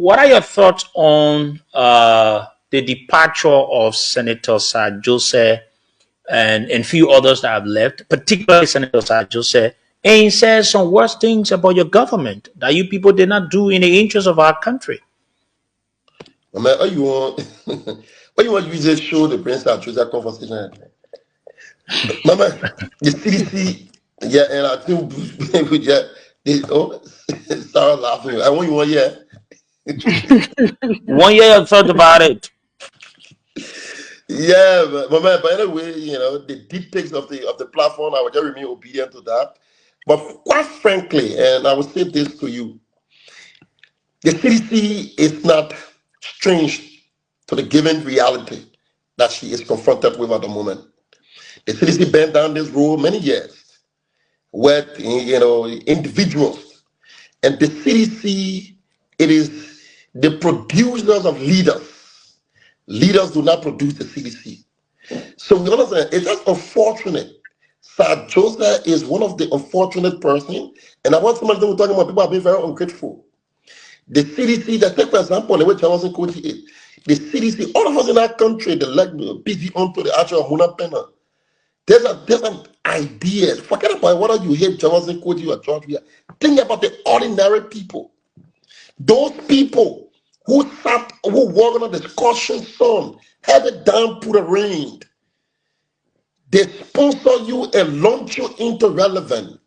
What are your thoughts on the departure of Senator Sir Joseph and few others that have left, particularly Senator Sir Joseph, and he says some worse things about your government that you people did not do in the interest of our country? I mean, all you want, all you want to use is show the Prince and choose that conversation. Mama, the CDC, yeah, and I think yeah, they, oh, start laughing. I want you one year. 1 year you thought about it. Yeah, but by the way, the dictates of the platform, I will just remain obedient to that. But quite frankly, and I will say this to you, the CDC is not strange to the given reality that she is confronted with at the moment. The CDC bent down this road many years with individuals, and the CDC, it is the producers of leaders. Leaders do not produce the CDC. So we understand it's just unfortunate. Sir Joseph is one of the unfortunate person, and I want somebody to talking about people are being very ungrateful. The CDC, that take for example, the way Charles County is, the CDC, all of us in our country, the like busy onto the actual Muna Penna. There's an idea. Forget about whether you hate Charles County or George. Think about the ordinary people. Those people who work on the discussion sun, have it down, put a ring. They sponsor you and launch you into relevance.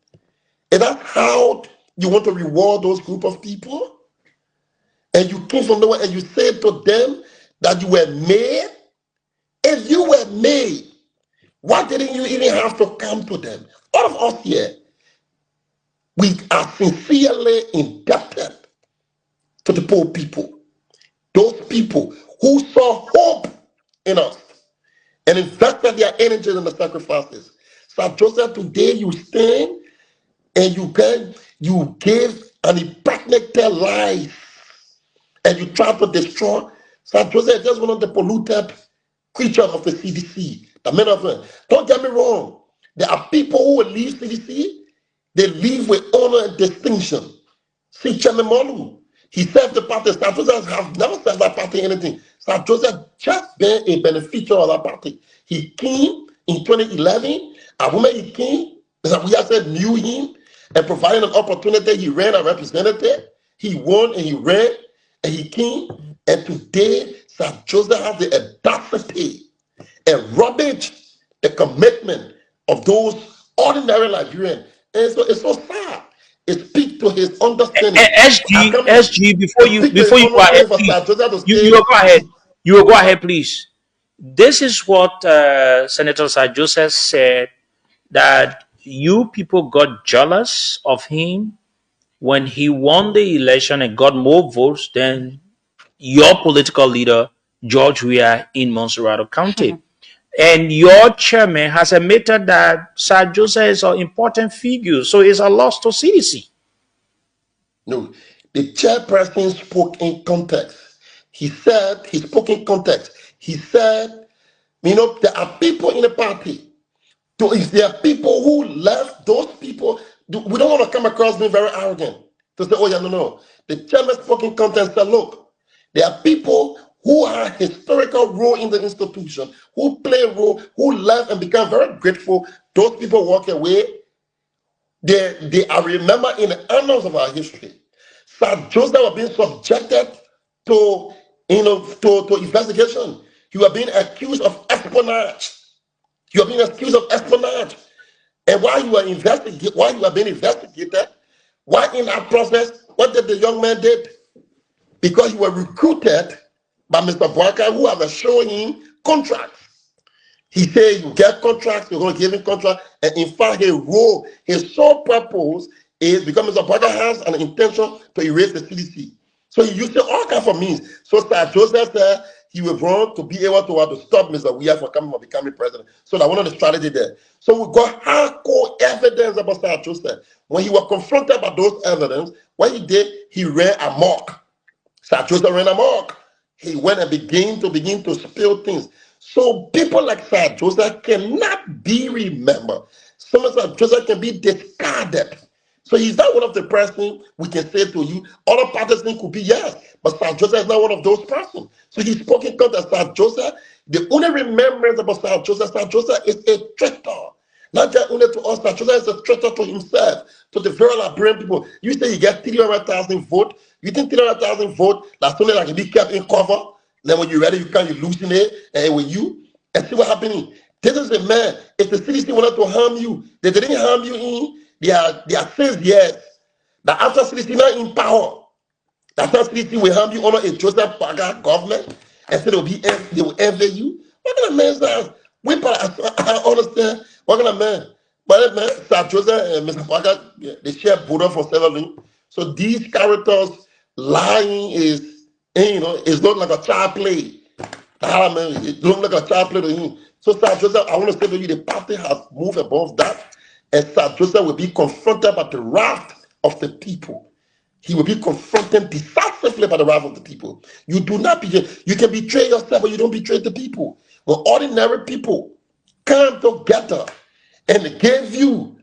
And that's how you want to reward those group of people. And you came from nowhere and you said to them that you were made. If you were made, why didn't you even have to come to them? All of us here, we are sincerely indebted to the poor people. Those people who saw hope in us and invested their energy in the sacrifices. So Joseph, today you stand and you gave an impregnated life and you try to destroy. So Joseph is just one of the polluted creatures of the CDC. The men of them. Don't get me wrong. There are people who will leave CDC, they leave with honor and distinction. See Chairman Molu. He served the party. Sir Joseph has never served that party anything. Sir Joseph just been a beneficiary of that party. He came in 2011. A woman he came, we have said knew him and provided an opportunity. He ran a representative. He won and he ran and he came. And today, Sir Joseph has the audacity and rubbish the commitment of those ordinary Nigerians. And so it's so sad. It speaks to his understanding. I SG, come SG, before it you speaks to before his you go ahead, understanding for please. Sir Joseph to You will stay. go ahead. You will go ahead, please. This is what Senator Sir Joseph said, that you people got jealous of him when he won the election and got more votes than your political leader, George Weah, in Montserrat County. And your chairman has admitted that Sir Joseph is an important figure, so it's a loss to CDC. No, the chairperson spoke in context. He spoke in context. He said, there are people in the party. So if there are people who left, those people, we don't want to come across being very arrogant to say, oh yeah, no, no. The chairman spoke in context said, look, there are people who are historical role in the institution, who play a role, who left and become very grateful. Those people walk away. They are remembered in the annals of our history. Sir Joseph were being subjected to, to investigation. You are being accused of espionage. You are being accused of espionage. And while while you are being investigated, while in that process, what did the young man did? Because you were recruited by Mr. Boaka, who have shown him contracts. He said you get contracts, you're going to give him contract. And in fact, his sole purpose is because Mr. Boaka has an intention to erase the CDC. So he used all kinds of means. So Sir Joseph said he will run to be able to stop Mr. Weah from becoming president. So that one of the strategy there. So we got hardcore evidence about Sir Joseph. When he was confronted by those evidence, what he did, he ran amok. Sir Joseph ran amok. He went and begin to spill things. So people like Sir Joseph cannot be remembered. Some of Sir Joseph can be discarded So he's not one of the person we can say to you. Other partisans could be yes, but Sir Joseph is not one of those persons. So he's spoken to Sir Joseph. The only remembrance about Sir Joseph is a traitor. Not just only to us, Sir Joseph is a traitor to himself, to the very Liberian people. You say you get 300,000 votes. You think 300,000 votes, that's only like be kept in cover. Then when you're ready, you can loosen it, and with you, and see what happening. This is a man. If the CDC wanted to harm you, they didn't harm you in their 6 years. That after CDC now in power, that after CDC will harm you under a Joseph Paga government, and so they will envy you. What kind of man is that? I understand. What kind of man? But man, Sir Joseph and Mr. Paga, they share border for several. So these characters lying is, it's not like a child play. It looks like a child play to him. So Sir Joseph, I want to say to you, the party has moved above that, and Sir Joseph will be confronted by the wrath of the people. He will be confronted decisively by the wrath of the people. You do not betray. You can betray yourself, but you don't betray the people. When ordinary people come together and give you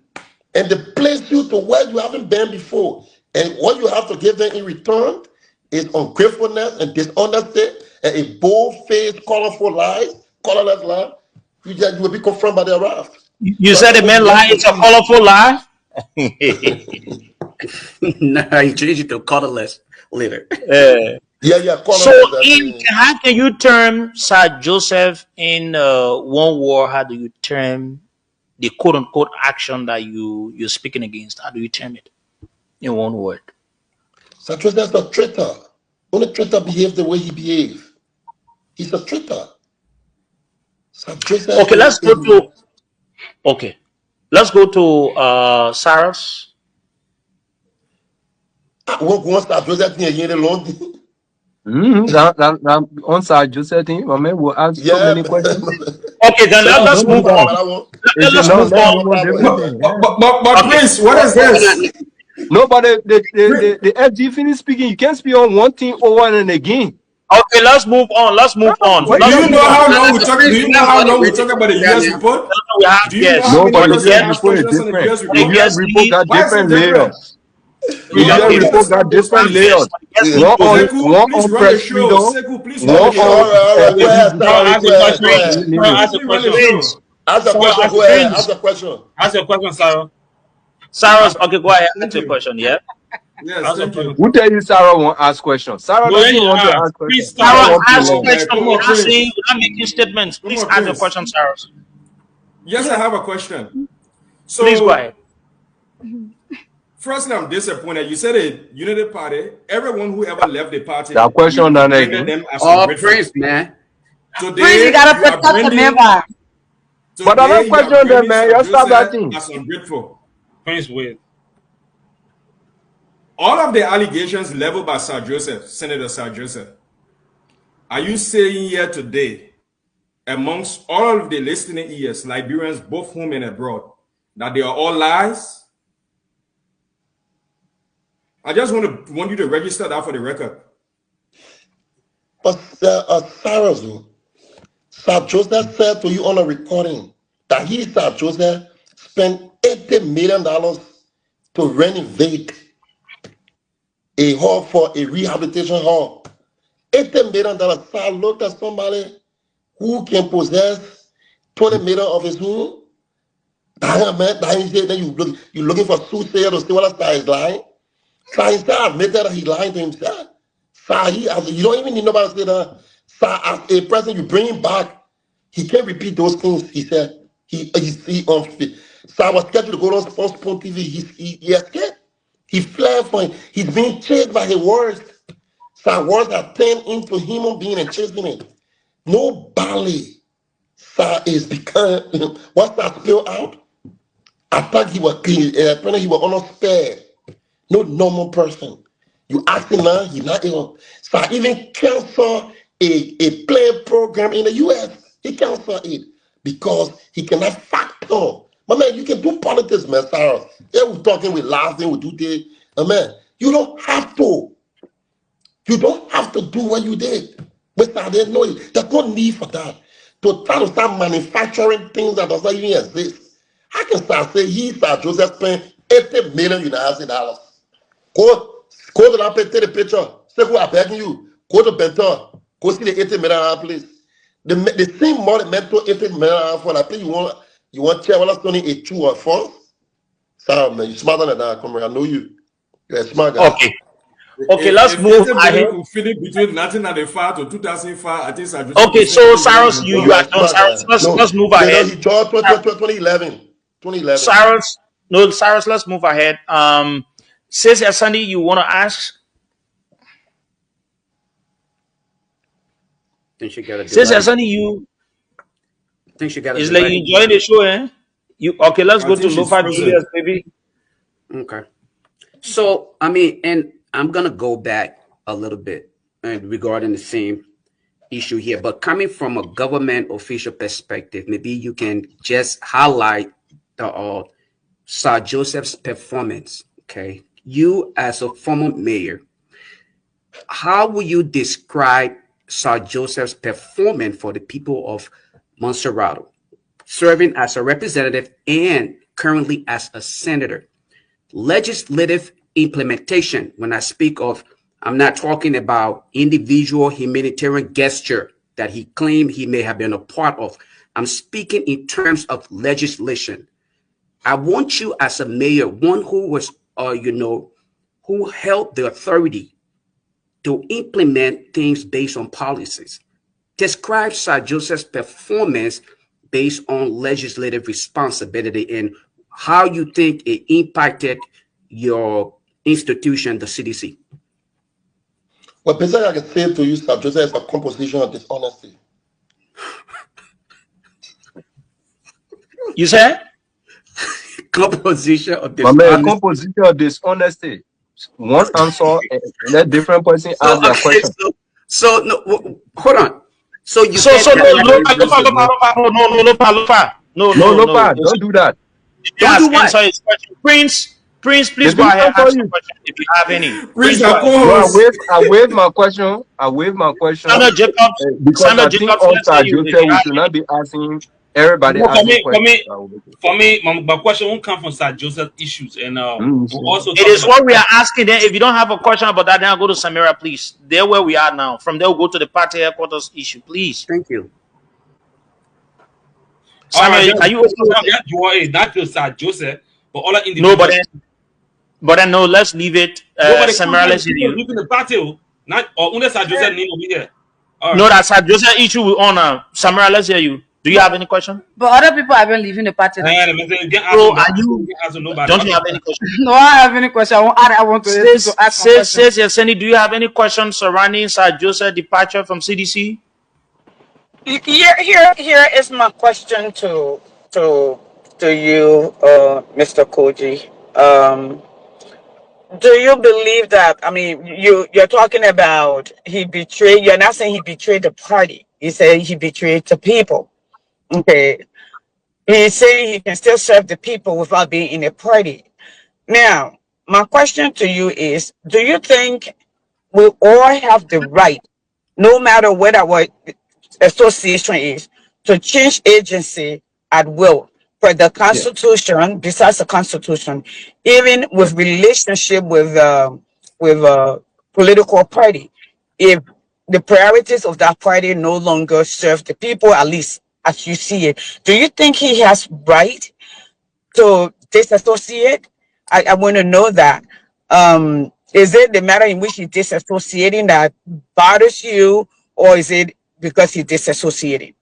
and they place you to where you haven't been before, and what you have to give them in return is ungratefulness and dishonesty and a bold-faced, colorless lie, you will be confronted by their wrath. You said a man lie is a colorful lie? Nah, you changed it to colorless later. Yeah. So, how can you term Sir Joseph in one word? How do you term the quote unquote action that you're speaking against? How do you term it in one word? Sir Joseph is a traitor. Only traitor behaves the way he behaves. He's a traitor. Sir Joseph. Okay, let's go to Cyrus. Once Sir Joseph on Sir Joseph thing, Mama will ask so many questions. Okay, then let's move on. Let's move on. But Prince, what is this? No, but the FG finish speaking. You can't speak on one thing over and again. Okay, let's move on. Do you know how long we talk about the US report? No, but the US report is different. The US report got different layers. The US report got different layers. One on press freedom. One on Ask a question. Ask a question, Sarah. Cyrus, okay, go ahead. Ask your question, yeah? Yes, thank you. Who tell you Sarah won't ask questions? Sarah doesn't want to ask questions. Sarah, ask questions without making statements. Please ask your question, Sarah. Yes, I have a question. So, please go ahead. Firstly, I'm disappointed. You said a unity party. Everyone who ever left the party, that question done again. Prince, man. Today, Prince, you gotta protect the member. But I don't question them, man. You stop that thing. As ungrateful. Prince, wait. All of the allegations leveled by Sir Joseph, Senator Sir Joseph, are you saying here today, amongst all of the listening ears, Liberians, both home and abroad, that they are all lies? I just want you to register that for the record. But Sir Joseph said to you on a recording that Sir Joseph, spent $80 million to renovate a hall for a rehabilitation hall. $80 million. Sir looked at somebody who can possess 20 million of his own. Then you're looking for soothsayer to see what Sir is lying. Sir himself admitted that he's lying to himself. Sir, you don't even need nobody to say that. Sir, as a person, you bring him back, he can't repeat those things he said. Sir was scheduled to go on Spoon TV. He escaped. He fled for him. He's being chased by his words. Sir, words are turned into human being and chasing him. Nobody, Sir, is becoming what Sir spilled out. I thought he was clean. Apparently, he was almost spared. No normal person. You ask him now, he's not ill. Sir, even cancel a play program in the US. He canceled it because he cannot factor. But man, you can do politics, man, Sarah. Yeah, we're talking, we're laughing, we do this. Man, you don't have to. You don't have to do what you did. But I didn't know it. There's no need for that. To try to start manufacturing things that does not even exist. How can Sir say Sir Joseph spent $80 million. Go to the take the picture. Say who I'm begging you. Go to Benton. Go see the $80 million place. The same money meant to $80 million for that place. You want to tell us only a true or false? Sam, man, you're smarter than that. Come here, I know you. You're a smart guy. Okay. Okay, let's move ahead. Finish between 1995 to 2005. I think. Okay, so Cyrus, you are done. Cyrus, let's move ahead. He joined 2011. 2011. Cyrus, let's move ahead. Sis Asani, you want to ask? I think she got a Sis Asani, you. I think she got a It's like you enjoying the show, eh? Okay, let's go to Lofa Julius, baby. Okay. So, I mean, and I'm going to go back a little bit regarding the same issue here, but coming from a government official perspective, maybe you can just highlight the Sir Joseph's performance. Okay. You as a former mayor, how will you describe Sir Joseph's performance for the people of Montserrat, serving as a representative and currently as a senator? Legislative implementation, when I speak of, I'm not talking about individual humanitarian gesture that he claimed he may have been a part of. I'm speaking in terms of legislation. I want you as a mayor, one who was, who held the authority to implement things based on policies. Describe Sir Joseph's performance based on legislative responsibility and how you think it impacted your institution, the CDC. Well, basically, I can say to you, Sir Joseph, is a composition of dishonesty. You said? Composition of dishonesty. Composition of dishonesty. One answer, and let different person ask their question. No, hold on. So you Lopa, don't do that. Don't do what? Answer his question. Prince, please go ahead. Ask your question if you have any. Prince, I waive my question. Sandra Jacobs. Because I think also Joseph, we should not be asking everybody. For me, my question won't come from Sir Joseph issues, and also it is what we are asking. Then, if you don't have a question about that, then I'll go to Samira, please. There where we are now. From there, we'll go to the party headquarters issue, please. Thank you. Samira, are you? You are not just Sir Joseph, but all individuals. No, but then no. Let's leave it. Samira, let's hear you. Leaving the party, not or unless Sir Joseph need to be here. No, that's Sir Joseph issue we honor. Samira, let's hear you. Do you have any question? But other people have been leaving the party. So are you? Don't you have any question? No, I have any question. I want to ask. Says Yeseni, do you have any questions surrounding Sir Joseph's departure from CDC? Here is my question to you, Mr. Koji. Do you believe that? I mean, you're talking about he betrayed. You're not saying he betrayed the party. You say he betrayed the people. Okay, he's saying he can still serve the people without being in a party. Now, my question to you is: do you think we all have the right, no matter what our association is, to change agency at will per the Constitution? Besides the Constitution, even with relationship with political party, if the priorities of that party no longer serve the people, at least as you see it, do you think he has right to disassociate? I want to know that. Is it the matter in which he's disassociating that bothers you, or is it because he's disassociating?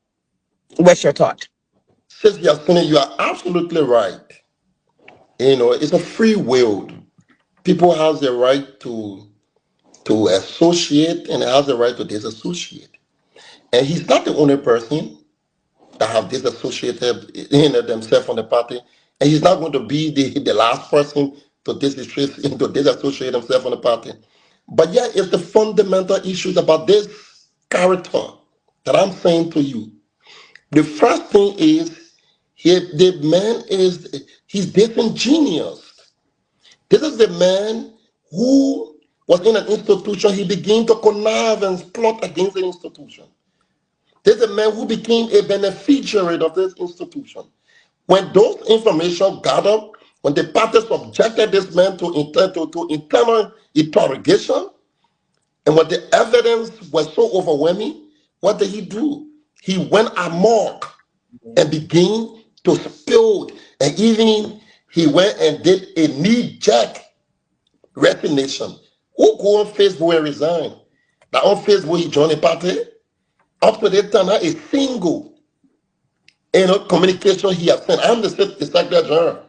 What's your thought? Sis Yasini, you are absolutely right. It's a free will. People have the right to associate and has the right to disassociate. And he's not the only person that have disassociated themselves from the party. And he's not going to be the last person to disassociate himself from the party. But yeah, it's the fundamental issues about this character that I'm saying to you. The first thing is, the man he's disingenuous. This is the man who was in an institution, he began to connive and plot against the institution. There's a man who became a beneficiary of this institution. When those information gathered when the party subjected this man to internal interrogation, and when the evidence was so overwhelming, what did he do? He went amok and began to spill, and even he went and did a knee-jerk resignation. Who go on Facebook and resign? That on Facebook he joined the party. Up to that time, not a single communication he has sent. I'm the Secretary General.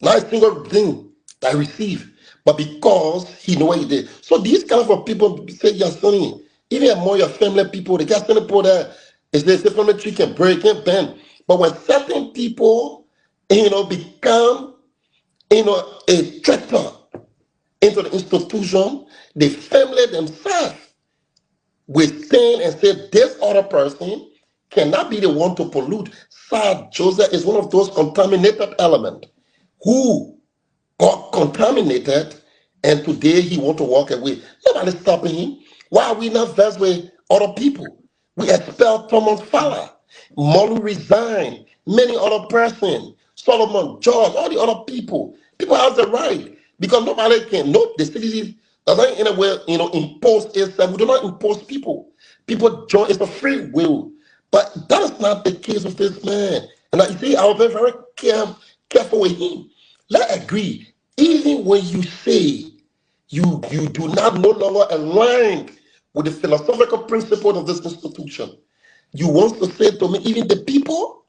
Not a single thing I received. But because he know what he did. So these kind of people say you're sonny, even among your family people, they got some people that is they say family tree can break and bend. But when certain people, become, a traitor into the institution, the family themselves will stand and say this other person cannot be the one to pollute. Sir Joseph is one of those contaminated elements who got contaminated, and today he want to walk away. Nobody's stopping him. Why are we not vexed with other people? We expelled Thomas Fowler. Molu resigned. Many other persons. Solomon, George, all the other people. People have the right. Because nobody can. No, the city doesn't in a way, impose itself. We do not impose people. People join. It's a free will. But that is not the case with this man. And you see, I was very, very careful with him. Let's agree. Even when you say you do not no longer align with the philosophical principle of this institution, you want to say to me, even the people,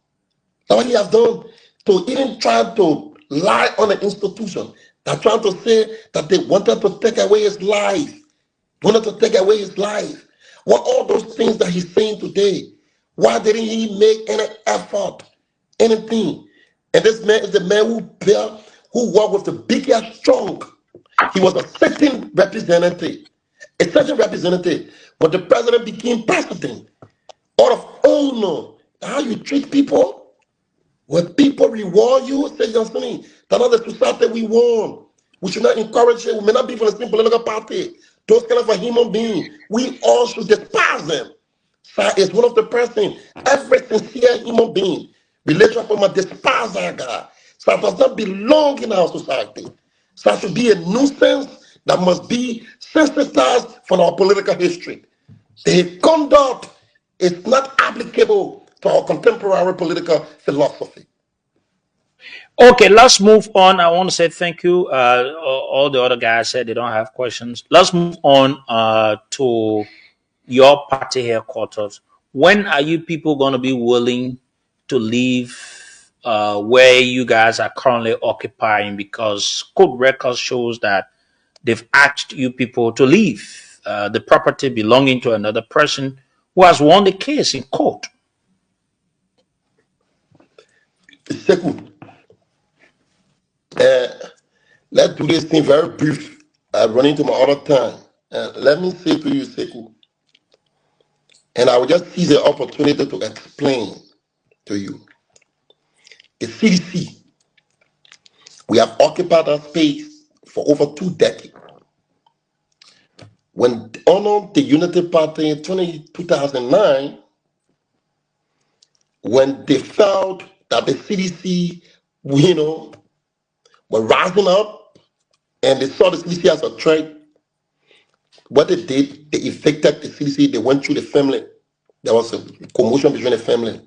that what he has done, to even try to lie on the institution, they're trying to say that they wanted to take away his life, wanted to take away his life. What all those things that he's saying today, why didn't he make any effort, anything? And this man is the man who worked with the biggest strong. He was a certain representative. A certain representative. When the president became president, out of honor, how you treat people, when people reward you, say something. That's not the society we want. We should not encourage it. We may not be from the same political party. Those kind of a human being, we all should despise them. So it's one of the person, every sincere human being, relationship with my despiser God. So it does not belong in our society. So it should be a nuisance that must be sensitized from our political history. The conduct is not applicable to our contemporary political philosophy. Okay, let's move on. I want to say thank you. All the other guys said they don't have questions. Let's move on to your party headquarters. When are you people going to be willing to leave where you guys are currently occupying? Because court record shows that they've asked you people to leave the property belonging to another person who has won the case in court. Sekou, let's do this thing very brief. I'm running to my other time. Let me say to you, Sekou, and I will just seize the opportunity to explain to you. The CDC, we have occupied that space for over 2 decades. When honored the Unity Party in 2009, when they felt that the CDC, were rising up and they saw the CDC as a threat, what they did, they evicted the CDC, they went through the family. There was a commotion between the family.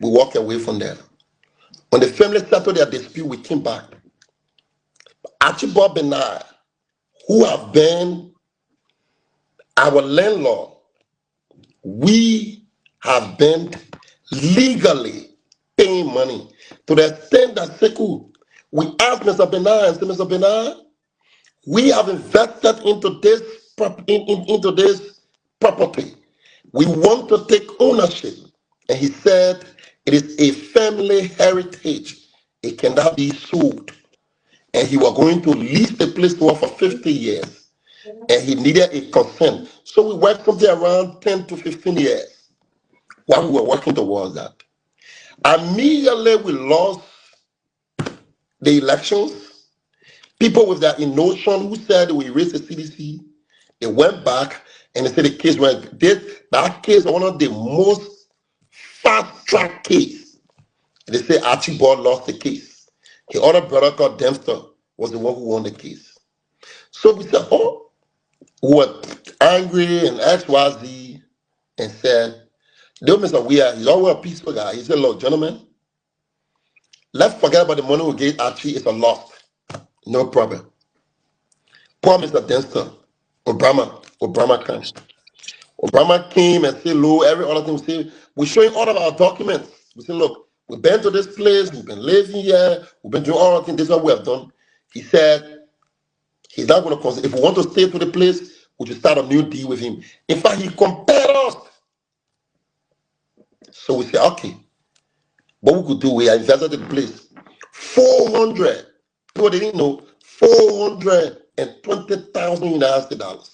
We walked away from there. When the family settled their dispute, we came back. Archibald Bernard, who have been our landlord, we have been legally paying money to the extent that Sekou, we asked Mr. Bernard and said, Mr. Bernard, we have invested into this property. We want to take ownership. And he said, it is a family heritage. It cannot be sold. And he was going to lease the place to us for 50 years. And he needed a consent. So we worked something around 10 to 15 years while we were working towards that. Immediately we lost the elections. People with that notion who said we raised the CDC, they went back and they said the case went. That case was one of the most fast-track case. They say Archibald lost the case. His other brother called Dempster was the one who won the case. So we said, oh, we were angry and XYZ and said, "Though Mr. Weir, he's always a peaceful guy." He said, "Look, gentlemen, let's forget about the money we gave Archie. It's a loss. No problem. Poor Mr. Dempster, Obama comes. Obama came and said, "Look, every other thing we say, we're showing all of our documents. We say, look, we've been to this place, we've been living here, we've been doing all the things, this is what we have done." He said, he's not going to consider, if we want to stay to the place, we should start a new deal with him. In fact, he compared us. So we say, okay, what we could do, we invested in the place. 400, people didn't know, 420,000 United States dollars.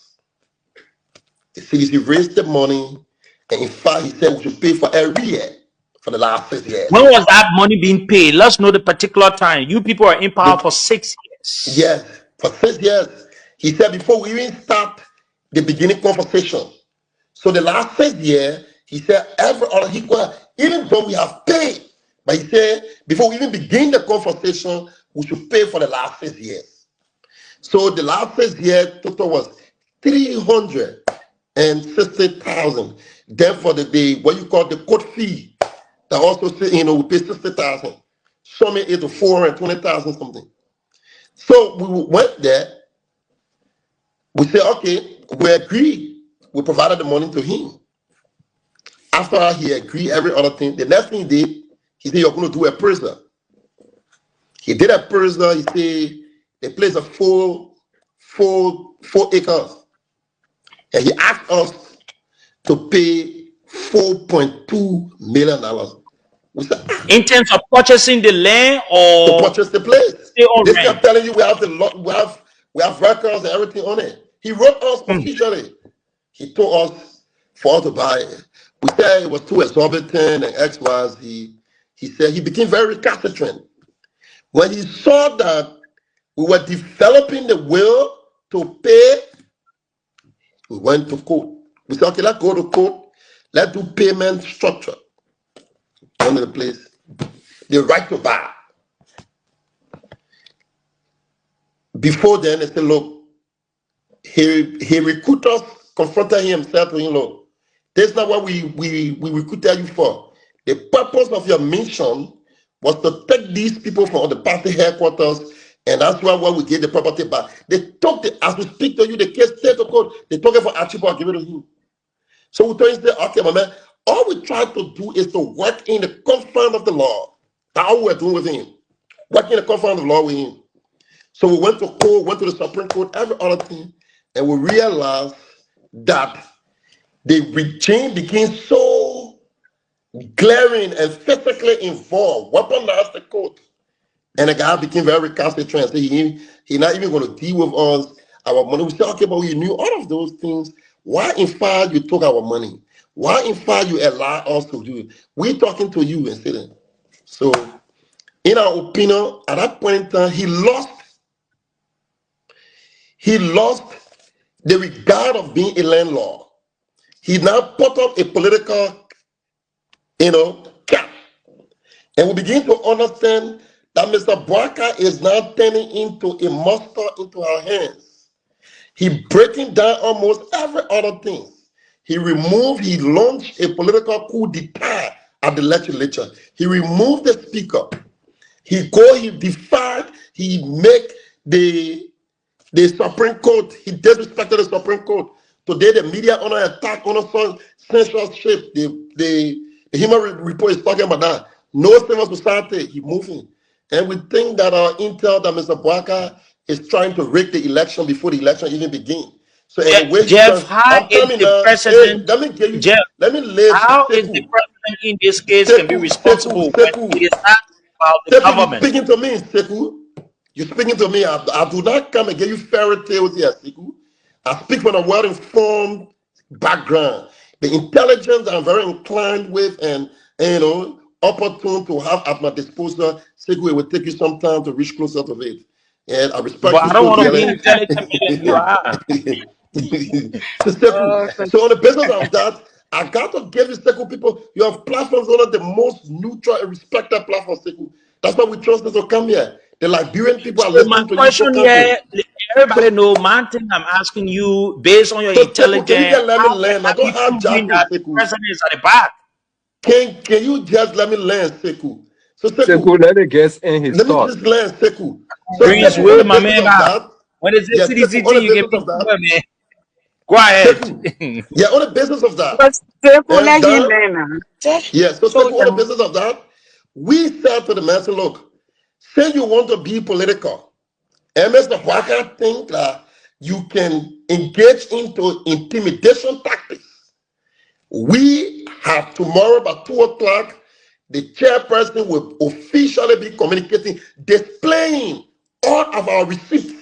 The CDC raised the money, and in fact, he said we should pay for every year for the last 6 years. When was that money being paid? Let's know the particular time. You people are in power for 6 years. Yes, for 6 years. He said before we even start the beginning conversation. So the last 6 years, he said every other equal, even though we have paid, but he said before we even begin the conversation, we should pay for the last 6 years. So the last 6 years total was 360,000. Then for the what you call the court fee, that also say we pay 60,000. Show me it to 420,000 something. So we went there. We said, okay, we agreed. We provided the money to him. After he agreed, every other thing, the next thing he did, he said, "You're going to do a prison." He did a prison. He said, the place of 4 acres. And he asked us to pay $4.2 million. We said, in terms of purchasing the land or to purchase the place. They kept telling you we have records and everything on it. He wrote us officially. He told us for us to buy it. We said it was too exorbitant and X was he said he became very recalcitrant. When he saw that we were developing the will to pay, we went to court. We said, okay, let's go to court. Let's do payment structure. One of the place, the right to buy. Before then, they said, look, he recruited us, confronted himself to him, look, that's not what we recruited you for. The purpose of your mission was to take these people from the party headquarters, and that's why we gave the property back. They took as we speak to you, the case state to court, they took it for Archibald, give it to him. So we told him, okay, my man, all we try to do is to work in the confines of the law. That's all we're doing with him. Working in the confines of the law with him. So we went to court, went to the Supreme Court, every other thing, and we realized that the regime became so glaring and physically involved, weaponized the court. And the guy became very recalcitrant. So he's not even going to deal with us, our money. We said, okay, but we knew all of those things. Why in fact you took our money? Why in fact you allow us to do it? We're talking to you and saying. So in our opinion, at that point in time, he lost the regard of being a landlord. He now put up a political, cap. And we begin to understand that Mr. Boakai is now turning into a monster into our hands. He breaking down almost every other thing. He launched a political coup d'etat at the legislature. He removed the speaker. He defied, he make the Supreme Court, he disrespected the Supreme Court. Today, the media on an attack on censorship. The Human Rights Report is talking about that. No civil society, he moving. And we think that our intel that Mr. Boakai is trying to rig the election before the election even begins. So anyway, Jeff, how is the president? Let me give you. Jeff, let me live. How is the president in this case can be responsible when it is not about the government? You're speaking to me, Sekou. You're speaking to me. I do not come and give you fairy tales here, Sekou. I speak from a well-informed background. The intelligence I'm very inclined with and opportune to have at my disposal. Sekou, it will take you some time to reach closer to it. And I respect but I don't want to be intelligent than you are. So on the basis of that, I got to give you Sekou people, you have platforms, one of the most neutral and respected platforms, Sekou. That's why we trust them to come here. The Liberian people are So my listening to you question so here, everybody know, man thing I'm asking you, based on your So Sekou, can you intelligence, just let me how learn? I have you don't have proven Jackal, that the Sekou. president is at the back? Can you just let me learn, Sekou? So Sekou, let it get in his let me thought. just learn, Sekou. So Prince Sekou, on Will, the my basis man, of that, when it's a yeah, CDC Sekou, on thing, the you can basis be of that, sure, man. Go ahead. Sekou, yeah, on the basis of that, But Sekou, and let him then, learn now. yeah, so So, Sekou, on the basis of that, we said to the master, look, say you want to be political, and Mr. Waka think that you can engage into intimidation tactics. We have tomorrow by 2 o'clock, the chairperson will officially be communicating, displaying all of our receipts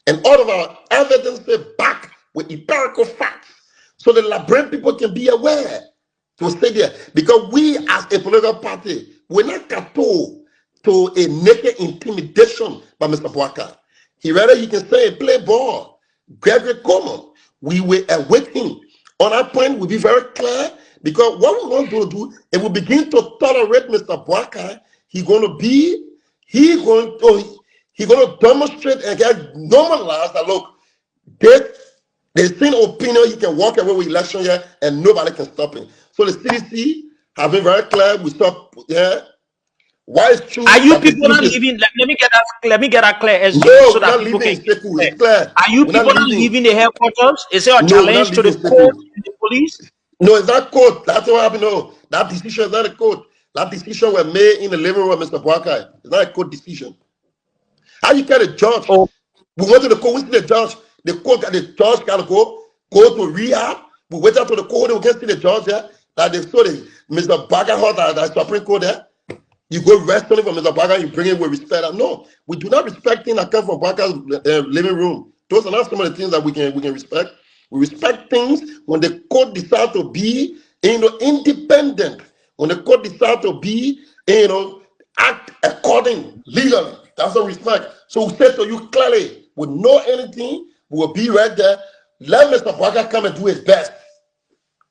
and all of our evidence back with empirical facts so the Liberian people can be aware to stay there. Because we as a political party, we're not cattle to a naked intimidation by Mr. Boaka. He can say, play ball. Gregory Coleman, we will await him. On that point, we'll be very clear because what we want to do, if we begin to tolerate Mr. Boaka, he's going to demonstrate and get normalized that look, there's same opinion, he can walk away with election here and nobody can stop him. So the CDC have been very clear. We stop, yeah. Why is true? Are you people not leaving? Let me get that clear, SG, no, so that people can get Sekou. It's clear. Are you We're people not leaving the headquarters? Is there a challenge to the code and the police? No, it's not code. That's what happened. No, that decision is not a code. That decision was made in the living room of Mr. Boakai. It's not a code decision. How you get a judge? Oh. We went to the court, we see the judge. The judge got to go to rehab. We wait out to the court, we can see the judge there. That they saw the Mr. Baga that Supreme Court there. You go rest on it from Mr. Baga, you bring it with respect. No, we do not respect things that come from Baga's living room. Those are not some of the things that we can respect. We respect things when the court decides to be, independent. When the court decides to be, act according legally. That's what we respect. So we say to you clearly, we know anything, we will be right there. Let Mr. Baga come and do his best.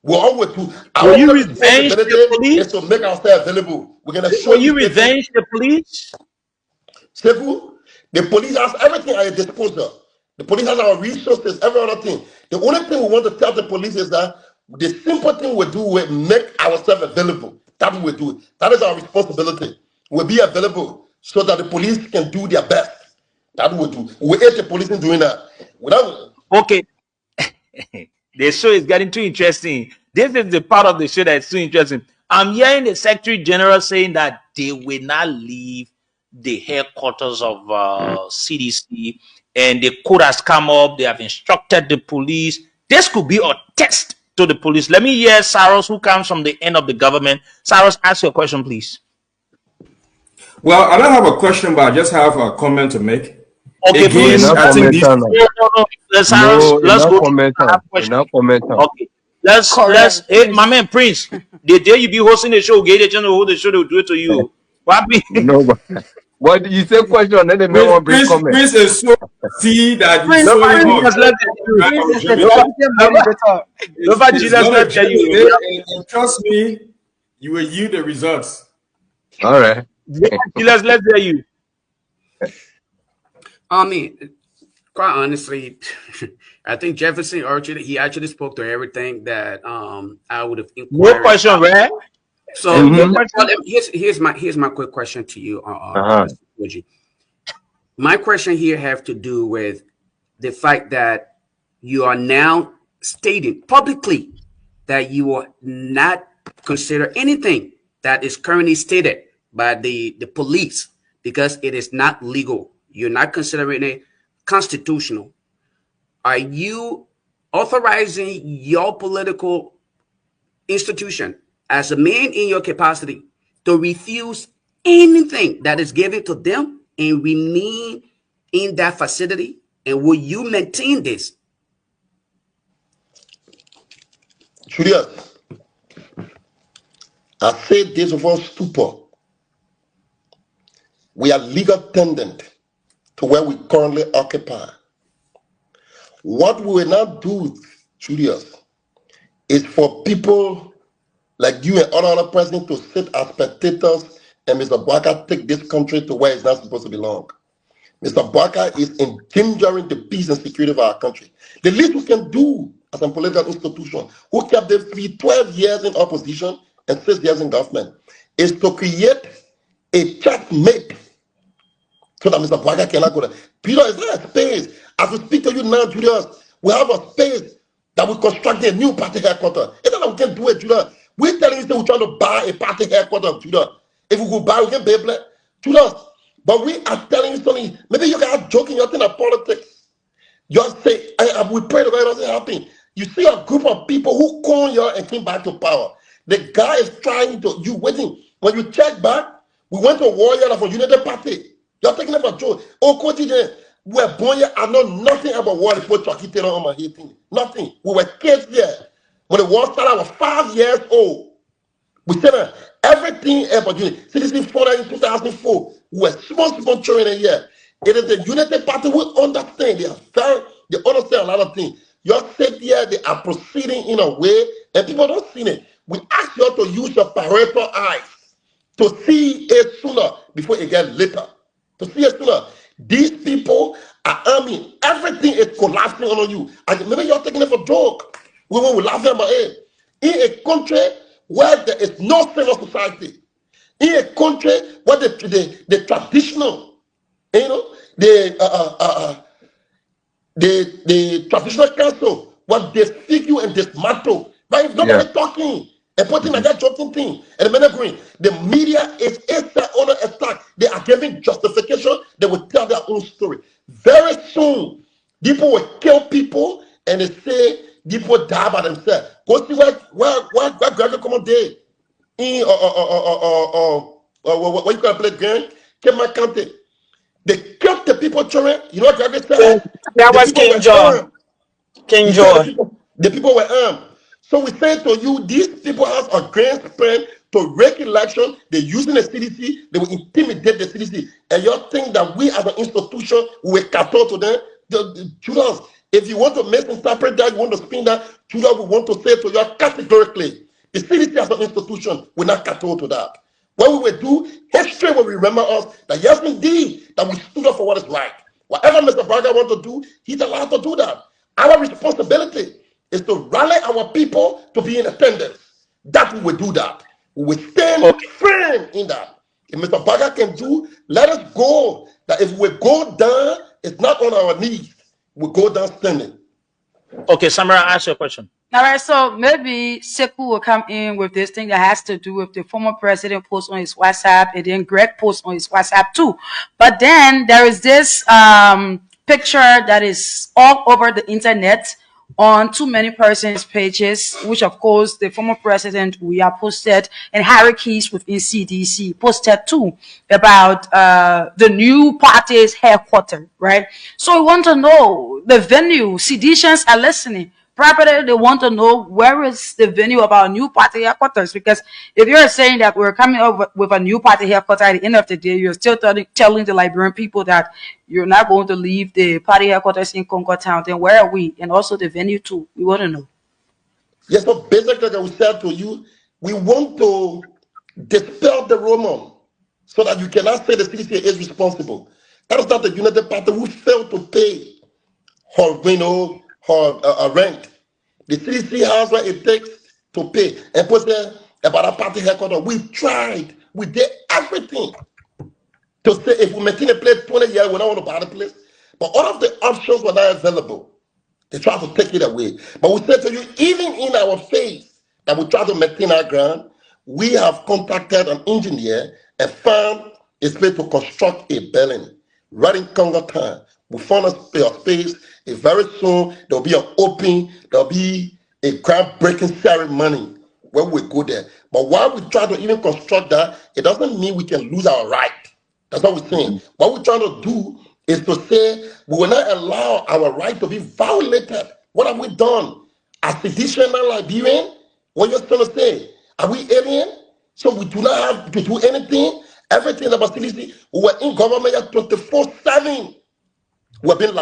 We're always do. Will you revenge the police? Is to make ourselves available. We're gonna show Will you revenge the police? Sekou, the police has everything at your disposal. The police has our resources, every other thing. The only thing we want to tell the police is that the simple thing we do is make ourselves available. That we do. That is our responsibility. We'll be available so that the police can do their best. That we do. We hate the police in doing that. Okay. The show is getting too interesting. This is the part of the show that's too interesting. I'm hearing the Secretary General saying that they will not leave the headquarters of CDC, and the code has come up. They have instructed the police. This could be a test to the police. Let me hear Saros, who comes from the end of the government. Saros, ask your question, please. Well, I don't have a question, but I just have a comment to make. Okay, again, I think these. Let's go. Okay, let's. Hey, my man Prince, the day you be hosting the show, get the channel hold the show, they'll do it to you. What be? No, what you say? Question? Then the man will bring comment. Prince is so see that he's so much. Trust me, you will yield the results. All right. Let's hear you. I mean, quite honestly, I think Jefferson Archer, he actually spoke to everything that I would have inquired. No question, right? So here's my quick question to you, Mr. Koji. My question here have to do with the fact that you are now stating publicly that you will not consider anything that is currently stated by the police because it is not legal. You're not considering it constitutional. Are you authorizing your political institution as a man in your capacity to refuse anything that is given to them and remain in that facility? And will you maintain this? Julius, I said this before stupor. We are legal tendant to where we currently occupy. What we will not do, Julius, is for people like you and other persons to sit as spectators and Mr. Boakai take this country to where it's not supposed to belong. Mr. Boakai is endangering the peace and security of our country. The least we can do as a political institution, who kept the 12 years in opposition and 6 years in government, is to create a checkmate so that Mr. Boakai cannot go there. Peter, is there a space? As we speak to you now, Julius, we have a space that we construct a new party headquarters. It's not that we can do it, Julius. We're telling you that we're trying to buy a party headquarters, Julius. If we could buy, we can pay, Julius. But we are telling you something. Maybe you guys are joking, you're thinking of politics. Just say, we pray to God, it doesn't happen. You see a group of people who call you and came back to power. The guy is trying to, you waiting. When you check back, we went to war here for United Party. You're taking it for joke. Oh, Coach, we were born here. I know nothing about war report on my hating. Nothing. We were kids here. When the war started, I was 5 years old. We said everything about unity. CDC fought in 2004. We were small children a year. It is the United Party we understand. They understand a lot of things. You sit here, they are proceeding in a way, and people don't see it. We ask you to use your parental eyes to see it sooner before it gets later. To see it sooner. These people are arming. Everything is collapsing on you. And maybe you're taking it for joke. We will laugh about it. In a country where there is no civil society, in a country where the traditional, you know, the traditional council was disfigure and dismantle. But if nobody talking and putting like that joking thing, and the agreeing, the media is on an attack. They are giving justification. They will tell their own story. Very soon, people will kill people and they say people die by themselves. Go see where Gregory Common did in what you can play game, Kema County. They killed the people, children. You know what Gregory said? That was King John. King John. The people were armed. So we say to you, these people have a grand plan to rig election. They're using the CDC. They will intimidate the CDC. And you think that we as an institution will cater to them? Judas, if you want to misinterpret that, you want to spin that, Judas, we want to say to you categorically, the CDC as an institution will not cater to that. What we will do, history will remember us that yes, indeed, that we stood up for what is right. Whatever Mr. Boakai wants to do, he's allowed to do that. Our responsibility is to rally our people to be in attendance. That we will do that. We will stand firm in that. If Mr. Boakai can do, let us go. That if we go down, it's not on our knees. We go down standing. Okay, Samara, ask your question. All right, so maybe Sekou will come in with this thing that has to do with the former president post on his WhatsApp, and then Greg posts on his WhatsApp too. But then there is this picture that is all over the internet on too many persons' pages, which of course the former president we are posted, and Harry Keys within CDC posted too about the new party's headquarters, right? So we want to know the venue. Seditions are listening. Probably they want to know where is the venue of our new party headquarters, because if you're saying that we're coming up with a new party headquarters at the end of the day, you're still telling the Liberian people that you're not going to leave the party headquarters in Concord Town, then where are we? And also the venue too. We want to know. Yes, so basically like I said to you, we want to dispel the rumor so that you cannot say the CDC is responsible. That is not the United Party who failed to pay her, her rent. The CDC has what it takes to pay. And put there about a party headquarters. We tried. We did everything to say if we maintain a place 20 years, we don't want to buy the place. But all of the options were not available. They try to take it away. But we said to you, even in our face, that we try to maintain our ground, we have contacted an engineer and found a space to construct a building right in Congo Town. We found a space. And very soon there'll be an open, there'll be a groundbreaking ceremony where we go there. But while we try to even construct that, it doesn't mean we can lose our right. That's what we're saying. What we're trying to do is to say we will not allow our right to be violated. What have we done? As traditional Liberian, what you're trying to say? Are we alien? So we do not have to do anything. Everything about CDC, we were in government 24/7. We've been